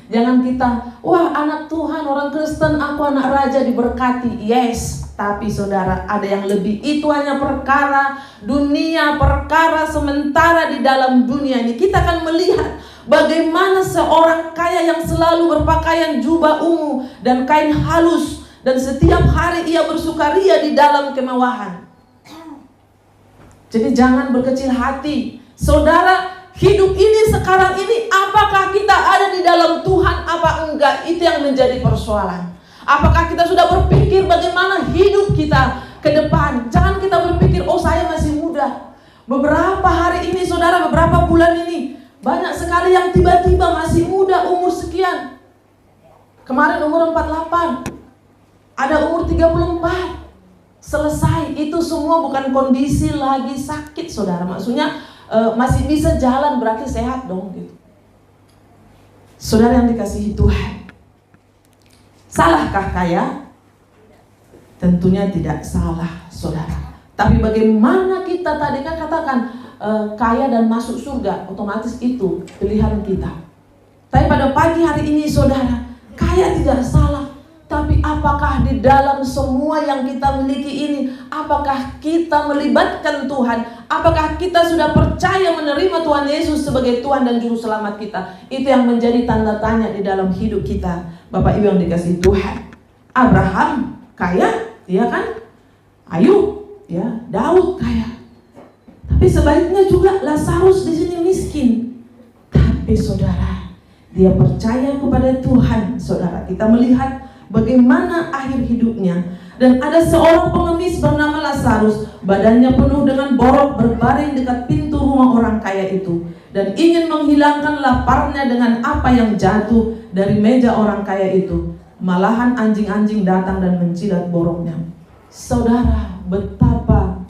Jangan kita, wah anak Tuhan, orang Kristen, aku anak raja diberkati. Yes, tapi saudara, ada yang lebih. Itu hanya perkara dunia, perkara sementara di dalam dunia ini. Kita akan melihat bagaimana seorang kaya yang selalu berpakaian jubah ungu dan kain halus, dan setiap hari ia bersukaria di dalam kemewahan. Jadi jangan berkecil hati. Saudara, hidup ini sekarang ini, apakah kita ada di dalam Tuhan apa enggak? Itu yang menjadi persoalan. Apakah kita sudah berpikir bagaimana hidup kita ke depan? Jangan kita berpikir, oh saya masih muda. Beberapa hari ini saudara, beberapa bulan ini, banyak sekali yang tiba-tiba masih muda, umur sekian. Kemarin umur 48, ada umur 34. Selesai, itu semua bukan kondisi lagi sakit saudara. Maksudnya masih bisa jalan, berarti sehat dong gitu. Saudara yang dikasihi Tuhan, salahkah kaya? Tentunya tidak salah saudara. Tapi bagaimana kita tadi kan katakan kaya dan masuk surga, otomatis itu pilihan kita. Tapi pada pagi hari ini saudara, kaya tidak salah. Tapi apakah di dalam semua yang kita miliki ini, apakah kita melibatkan Tuhan? Apakah kita sudah percaya menerima Tuhan Yesus sebagai Tuhan dan Juru Selamat kita? Itu yang menjadi tanda tanya di dalam hidup kita. Bapak Ibu yang dikasihi Tuhan, Abraham kaya, ya kan? Ayub, ya, Daud kaya. Tapi sebaliknya juga Lazarus di sini miskin. Tapi saudara, dia percaya kepada Tuhan. Saudara, kita melihat bagaimana akhir hidupnya. Dan ada seorang pengemis bernama Lazarus, badannya penuh dengan borok, berbaring dekat pintu rumah orang kaya itu, dan ingin menghilangkan laparnya dengan apa yang jatuh dari meja orang kaya itu. Malahan anjing-anjing datang dan mencilat boroknya. Saudara, betapa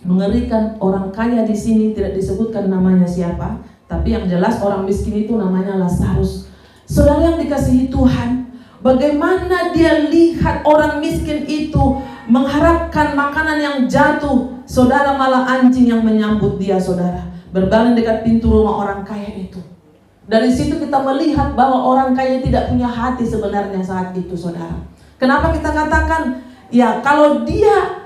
mengerikan. Orang kaya di sini tidak disebutkan namanya siapa, tapi yang jelas orang miskin itu namanya Lazarus. Saudara yang dikasihi Tuhan, bagaimana dia lihat orang miskin itu mengharapkan makanan yang jatuh. Saudara, malah anjing yang menyambut dia saudara, berbaring dekat pintu rumah orang kaya itu. Dari situ kita melihat bahwa orang kaya tidak punya hati sebenarnya saat itu saudara. Kenapa kita katakan, ya kalau dia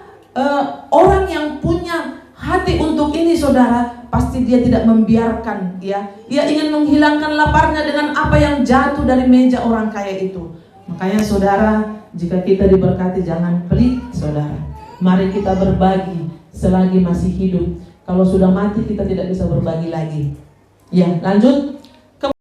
orang yang punya hati untuk ini saudara, pasti dia tidak membiarkan, ya, dia ingin menghilangkan laparnya dengan apa yang jatuh dari meja orang kaya itu. Makanya saudara, jika kita diberkati jangan pelit saudara. Mari kita berbagi selagi masih hidup. Kalau sudah mati kita tidak bisa berbagi lagi. Ya, lanjut.